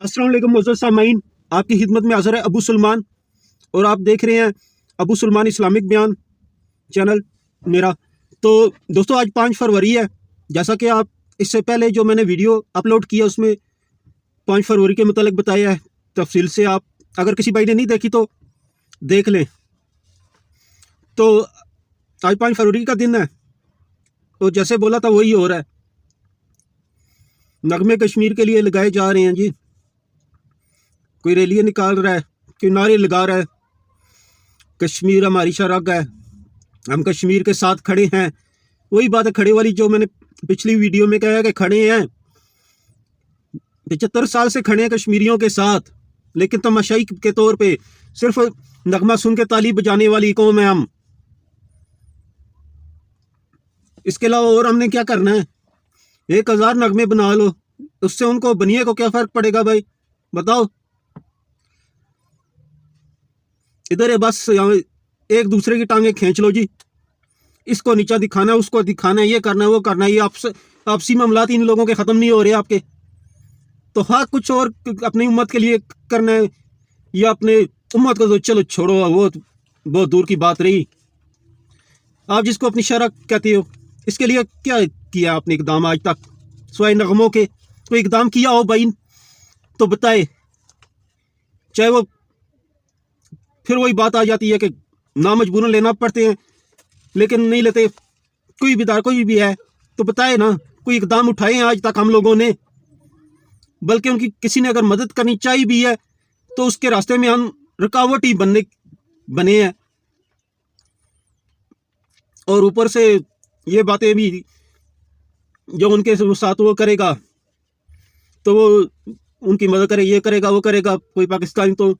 अस्सलाम वालेकुम मोअज़्ज़ज़ सामाईन, आपकी खिदमत में हाज़िर है अबू सुलेमान और आप देख रहे हैं अबू सुलेमान इस्लामिक बयान चैनल मेरा। तो दोस्तों आज 5 फरवरी है। जैसा कि आप इससे पहले जो मैंने वीडियो अपलोड किया उसमें 5 फरवरी के मुतालिक बताया है तफसील से। आप अगर किसी भाई ने नहीं देखी तो देख लें। तो आज 5 फरवरी का दिन है और जैसे बोला था वही हो रहा है। नगमे कश्मीर के लिए लगाए जा रहे हैं जी। कोई रैलियाँ निकाल रहा है, कोई नारे लगा रहा है, कश्मीर हमारी शरग है, हम कश्मीर के साथ खड़े हैं। वही बात है खड़े वाली जो मैंने पिछली वीडियो में कहा कि खड़े हैं, 75 साल से खड़े हैं कश्मीरियों के साथ, लेकिन तमाशाई के तौर पे सिर्फ नगमा सुन के ताली बजाने वाली कौम है हम। इसके अलावा और हमने क्या करना है? 1000 नगमे बना लो, उससे उनको बनिए को क्या फर्क पड़ेगा भाई बताओ? इधर है बस एक दूसरे की टांगे खींच लो जी। इसको नीचा दिखाना है, उसको दिखाना है, ये करना है, वो करना है। ये आपसी मामलात इन लोगों के ख़त्म नहीं हो रहे आपके। तो हाँ कुछ और अपनी उम्मत के लिए करना है या अपने उम्मत को तो चलो छोड़ो, वो बहुत दूर की बात रही। आप जिसको अपनी शरक कहते हो, इसके लिए क्या किया आपने इकदाम आज तक सिवाय नगमों के? कोई इकदाम किया हो भाई तो बताए। चाहे वो फिर वही बात आ जाती है कि ना मजबूरन लेना पड़ते हैं लेकिन नहीं लेते। कोई भी है तो बताए ना, कोई इकदाम उठाए हैं आज तक हम लोगों ने? बल्कि उनकी किसी ने अगर मदद करनी चाहिए भी है तो उसके रास्ते में हम रुकावट ही बने हैं। और ऊपर से ये बातें भी जो उनके साथ वो करेगा तो वो उनकी मदद करे, ये करेगा, वो करेगा। कोई पाकिस्तानी तो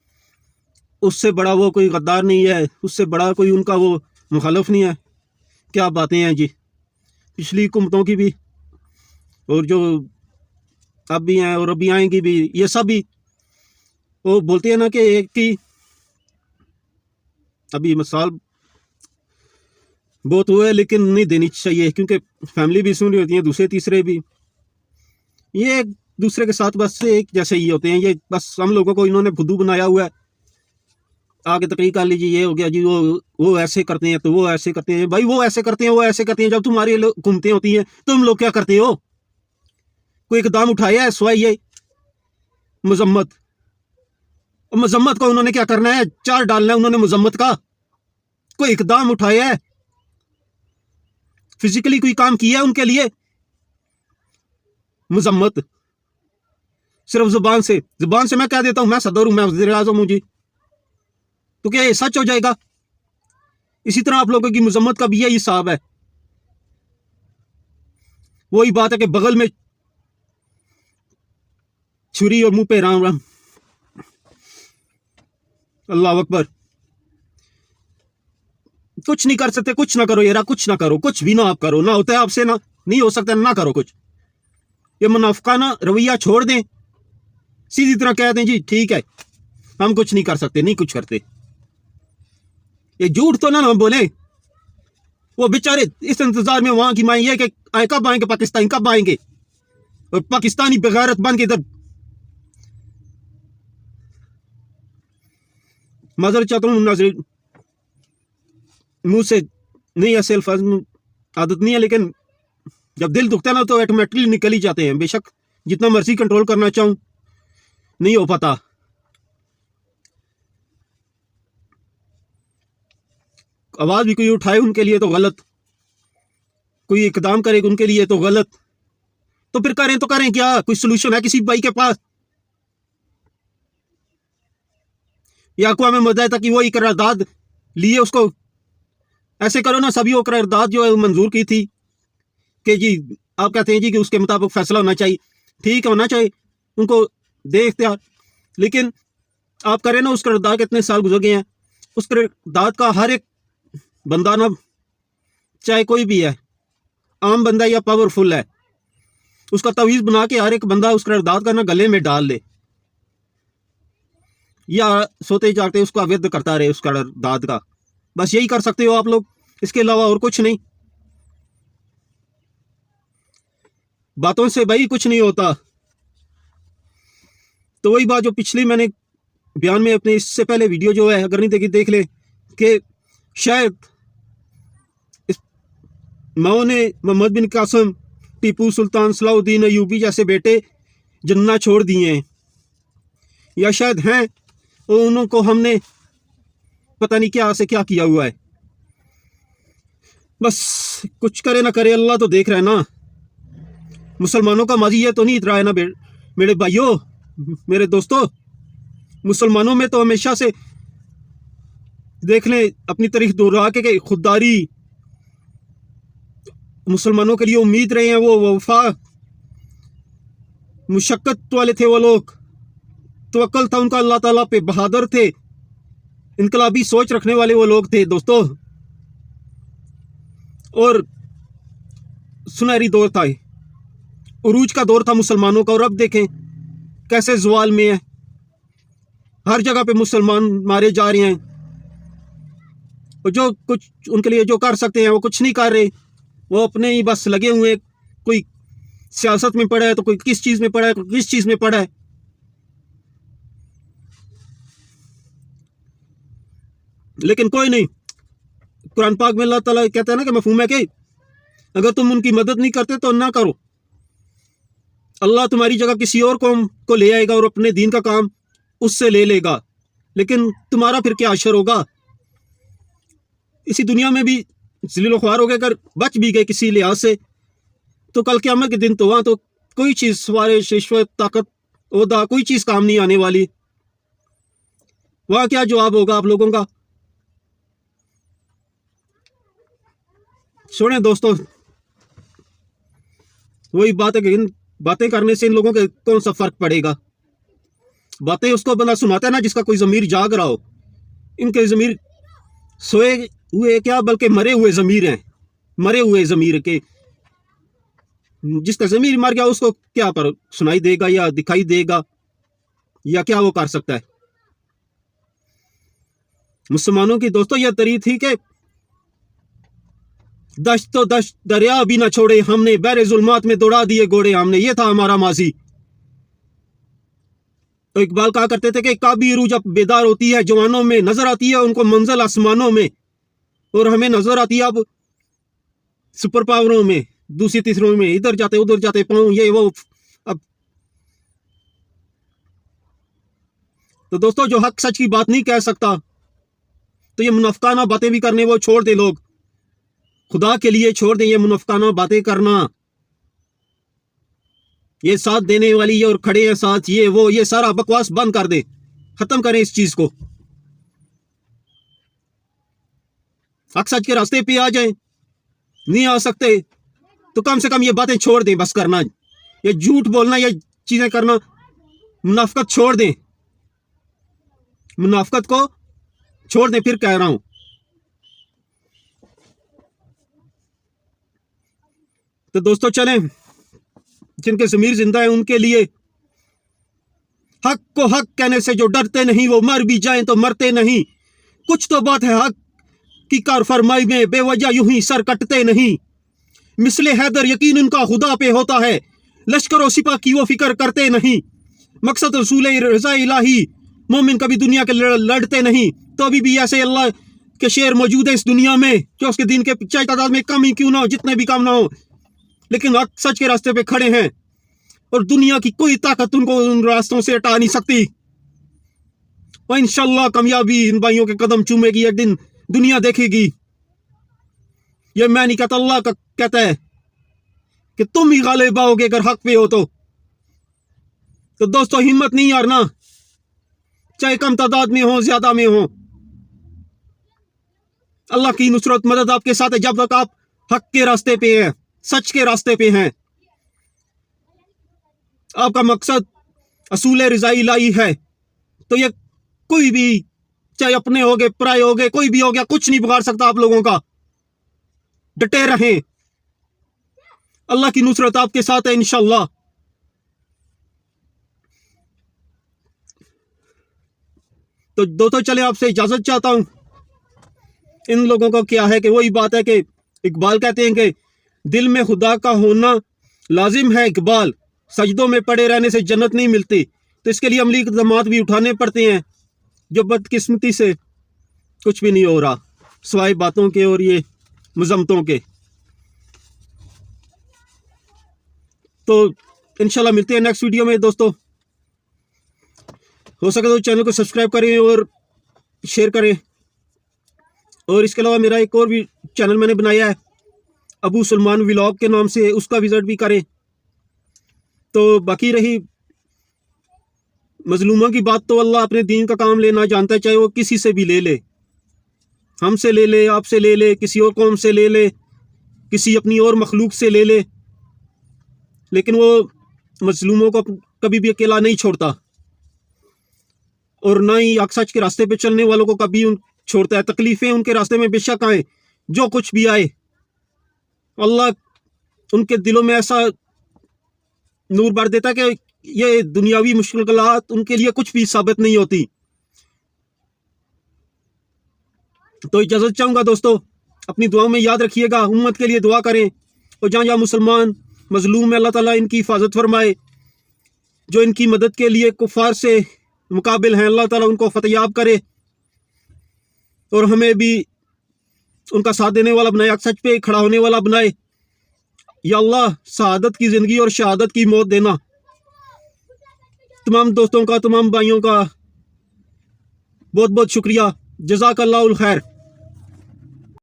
उससे बड़ा वो कोई गद्दार नहीं है, उससे बड़ा कोई उनका वो मुखालिफ नहीं है। क्या बातें हैं जी पिछली हुकूमतों की भी, और जो अब भी हैं और अभी आएंगी भी। ये सब भी वो बोलते हैं ना कि एक की अभी मिसाल बहुत वो है लेकिन नहीं देनी चाहिए, क्योंकि फैमिली भी सुन रही होती है, दूसरे तीसरे भी। ये एक दूसरे के साथ बस एक जैसे ही होते हैं। ये बस हम लोगों को इन्होंने फुद्दू बनाया हुआ है। आगे तकरीर कर लीजिए, ये हो गया जी, वो ऐसे करते हैं तो वो ऐसे करते हैं। भाई वो ऐसे करते हैं, वो ऐसे करते हैं, जब तुम्हारी हुकूमतें होती हैं तुम लोग क्या करते हो? कोई इकदाम उठाया है सिवाय ये मजम्मत? मजम्मत को उन्होंने क्या करना है? चार डालना है उन्होंने मजम्मत का। कोई इकदाम उठाया है? फिजिकली कोई काम किया है उनके लिए? मजम्मत सिर्फ जुबान से मैं कह देता हूं मैं सदर हूं, मैं वज़ीर आज़म हूं जी, तो क्या ये सच हो जाएगा? इसी तरह आप लोगों की मजम्मत का भी यही हिसाब है। वही बात है कि बगल में छुरी और मुंह पे राम राम। अल्लाह अकबर। कुछ नहीं कर सकते, कुछ ना करो यार, कुछ ना करो, कुछ भी ना आप करो। ना होता है आपसे, ना नहीं हो सकता, ना करो कुछ। ये मुनाफिकाना रवैया छोड़ दें, सीधी तरह कह दें जी ठीक है हम कुछ नहीं कर सकते, नहीं कुछ करते। ये झूठ तो ना बोले। वो बेचारे इस इंतजार में वहां की माएँ ये कि कब आएंगे पाकिस्तानी, कब आएंगे, और पाकिस्तानी बेगैरत बन के इधर। मजर चाहता हूँ नाज़रीन, मुंह से नहीं ऐसे अल्फाज आदत नहीं है, लेकिन जब दिल दुखता है ना तो ऑटोमेटिकली निकल ही जाते हैं। बेशक जितना मर्जी कंट्रोल करना चाहूं नहीं हो पाता। आवाज भी कोई उठाए उनके लिए तो गलत, कोई इकदाम करे उनके लिए तो गलत। तो फिर करें तो करें क्या? कोई सोल्यूशन है किसी भाई के पास? या अक़वाम मुत्तहिदा की वही करारदाद लिए उसको ऐसे करो ना। सभी वो करारदाद जो है मंजूर की थी कि जी आप कहते हैं जी कि उसके मुताबिक फैसला होना चाहिए, ठीक होना चाहिए, उनको दे इख्तियार। लेकिन आप करें ना, उस करारदाद के इतने साल गुजर गए हैं, उस करारदाद का हर एक बंदा ना, चाहे कोई भी है, आम बंदा या पावरफुल है, उसका तवीज़ बना के हर एक बंदा उस करारदाद का ना गले में डाल ले, या सोते जागते उसका विद करता रहे उस करारदाद का। बस यही कर सकते हो आप लोग, इसके अलावा और कुछ नहीं। बातों से भाई कुछ नहीं होता। तो वही बात जो पिछली मैंने बयान में अपने इससे पहले वीडियो जो है अगर नहीं देखी देख ले कि शायद इस माओ ने मोहम्मद बिन कासिम, टीपू सुल्तान, सलाउद्दीन अयूबी जैसे बेटे जन्नत छोड़ दिए हैं, या शायद हैं और उनको हमने पता नहीं क्या से क्या किया हुआ है। बस कुछ करे ना करे अल्लाह तो देख रहा है ना। मुसलमानों का माजी ये तो नहीं रहा है ना मेरे भाइयों, मेरे दोस्तों। मुसलमानों में तो हमेशा से देख लें अपनी तारीख दोहरा के खुददारी, मुसलमानों के लिए उम्मीद रहे हैं, वो वफा, मुशक्कत वाले थे वो लोग, तवक्कल था उनका अल्लाह ताला पे, बहादुर थे, इनकलाबी सोच रखने वाले वो लोग थे दोस्तों। और सुनहरी दौर था, उरूज का दौर था मुसलमानों का। और अब देखें कैसे ज़वाल में है, हर जगह पे मुसलमान मारे जा रहे हैं, और जो कुछ उनके लिए जो कर सकते हैं वो कुछ नहीं कर रहे, वो अपने ही बस लगे हुए हैं। कोई सियासत में पड़ा है तो कोई किस चीज़ में पड़ा है, कोई किस चीज़ में पड़ा है। लेकिन कोई नहीं, कुरान पाक में अल्लाह ताला कहता है ना कि मफहूम है कि अगर तुम उनकी मदद नहीं करते तो ना करो, अल्लाह तुम्हारी जगह किसी और कौम को ले आएगा और अपने दीन का काम उससे ले लेगा, लेकिन तुम्हारा फिर क्या असर होगा। इसी दुनिया में भी ज़लील ख्वार हो गए, अगर बच भी गए किसी लिहाज से, तो कल क़यामत के दिन तो वहाँ तो कोई चीज़, सिफारिश, रिश्वत, ताकत, ओहदा, कोई चीज़ काम नहीं आने वाली। वहाँ क्या जवाब होगा आप लोगों का। सुने दोस्तों, वही बात है कि इन बातें करने से इन लोगों के कौन सा फर्क पड़ेगा। बातें उसको बंदा सुनाता है ना जिसका कोई ज़मीर जाग रहा हो। इनके ज़मीर सोए हुए क्या बल्कि मरे हुए ज़मीर हैं, मरे हुए ज़मीर के। जिसका ज़मीर मर गया उसको क्या पर सुनाई देगा या दिखाई देगा, या क्या वो कर सकता है। मुसलमानों की दोस्तों यह तरी थी कि दश्त तो दश्त दरिया भी ना छोड़े हमने, बहरे जुल्मात में दौड़ा दिए घोड़े हमने। ये था हमारा माजी। तो इकबाल कहा करते थे कि काबी रूह जब बेदार होती है जवानों में, नजर आती है उनको मंजिल आसमानों में, और हमें नजर आती है अब सुपर पावरों में, दूसरी तीसरों में, इधर जाते उधर जाते पाऊं ये वो। अब तो दोस्तों जो हक सच की बात नहीं कह सकता, तो ये मुनाफिकाना बातें भी करने वो छोड़ दे। लोग खुदा के लिए छोड़ दें ये मुनाफिकाना बातें करना, ये साथ देने वाली ये और खड़े हैं साथ ये वो, ये सारा बकवास बंद कर दे, खत्म करें इस चीज को। हक सच के रास्ते पे आ जाएं, नहीं आ सकते तो कम से कम ये बातें छोड़ दें, बस करना, ये झूठ बोलना, ये चीजें करना, मुनाफिकत छोड़ दें, मुनाफिकत को छोड़ दें। फिर कह रहा हूं, तो दोस्तों चलें, जिनके ज़मीर जिंदा है उनके लिए हक को हक कहने से जो डरते नहीं, वो मर भी जाएं तो मरते नहीं। कुछ तो बात है हक की कार फरमाई में, बेवजह यूं ही सर कटते नहीं। मिसले हैदर यकीन उनका खुदा पे होता है, लश्कर सिपा की वो फिक्र करते नहीं। मकसद रसूल रज़ा इलाही, मोमिन कभी दुनिया के लड़ते नहीं। तो अभी भी ऐसे अल्लाह के शेर मौजूद है इस दुनिया में, जो उसके दिन के चाहे तादाद में कम ही क्यों ना हो, जितने भी कम ना हो, लेकिन हक सच के रास्ते पे खड़े हैं, और दुनिया की कोई ताकत उनको उन रास्तों से हटा नहीं सकती। और इंशाअल्लाह कामयाबी इन भाइयों के कदम चूमेगी, एक दिन दुनिया देखेगी। ये मैं नहीं कहता, अल्लाह का कहता है कि तुम ही गालिब आओगे अगर हक पे हो तो दोस्तों हिम्मत नहीं हारना, चाहे कम तादाद में हो ज्यादा में हो। अल्लाह की नुसरत मदद आपके साथ है जब तक आप हक के रास्ते पे हैं, सच के रास्ते पे हैं। आपका मकसद असूल रज़ा इलाही है, तो ये कोई भी, चाहे अपने हो गए पराये हो गए, कोई भी हो गया, कुछ नहीं बिगाड़ सकता आप लोगों का। डटे रहें, अल्लाह की नुसरत आपके साथ है इंशाअल्लाह। तो दोस्तों चले, आपसे इजाजत चाहता हूं। इन लोगों को क्या है कि वही बात है कि इकबाल कहते हैं कि दिल में खुदा का होना लाजिम है इकबाल, सजदों में पड़े रहने से जन्नत नहीं मिलती। तो इसके लिए अमली इक़दामात भी उठाने पड़ते हैं, जो बदकिस्मती से कुछ भी नहीं हो रहा सिवाय बातों के और ये मजम्मतों के। तो इंशाल्लाह मिलते हैं नेक्स्ट वीडियो में दोस्तों। हो सके तो चैनल को सब्सक्राइब करें और शेयर करें। और इसके अलावा मेरा एक और भी चैनल मैंने बनाया है अबू सलमान व्लॉग के नाम से, उसका विजिट भी करें। तो बाकी रही मजलूमों की बात, तो अल्लाह अपने दीन का काम लेना जानता है, चाहे वो किसी से भी ले ले, हमसे ले ले, आपसे ले ले, किसी और कौम से ले ले, किसी अपनी और मखलूक से ले ले, लेकिन वो मजलूमों को कभी भी अकेला नहीं छोड़ता और ना ही हक सच के रास्ते पे चलने वालों को कभी छोड़ता है। तकलीफें उनके रास्ते में बेशक आए, जो कुछ भी आए, अल्लाह उनके दिलों में ऐसा नूर भर देता है कि ये दुनियावी मुश्किलात उनके लिए कुछ भी साबित नहीं होती। तो इजाजत चाहूंगा दोस्तों, अपनी दुआओं में याद रखिएगा, उम्मत के लिए दुआ करें, और जहाँ जहाँ मुसलमान मजलूम है अल्लाह ताला इनकी हिफाजत फरमाए, जो इनकी मदद के लिए कुफार से मुकाबिल हैं अल्लाह ताला उनको फतेयाब करे और हमें भी उनका साथ देने वाला बनाए, हक सच पे खड़ा होने वाला बनाए। या अल्लाह शहादत की ज़िंदगी और शहादत की मौत देना। तमाम दोस्तों का, तमाम भाइयों का बहुत बहुत शुक्रिया। जज़ाकल्लाहुल खैर।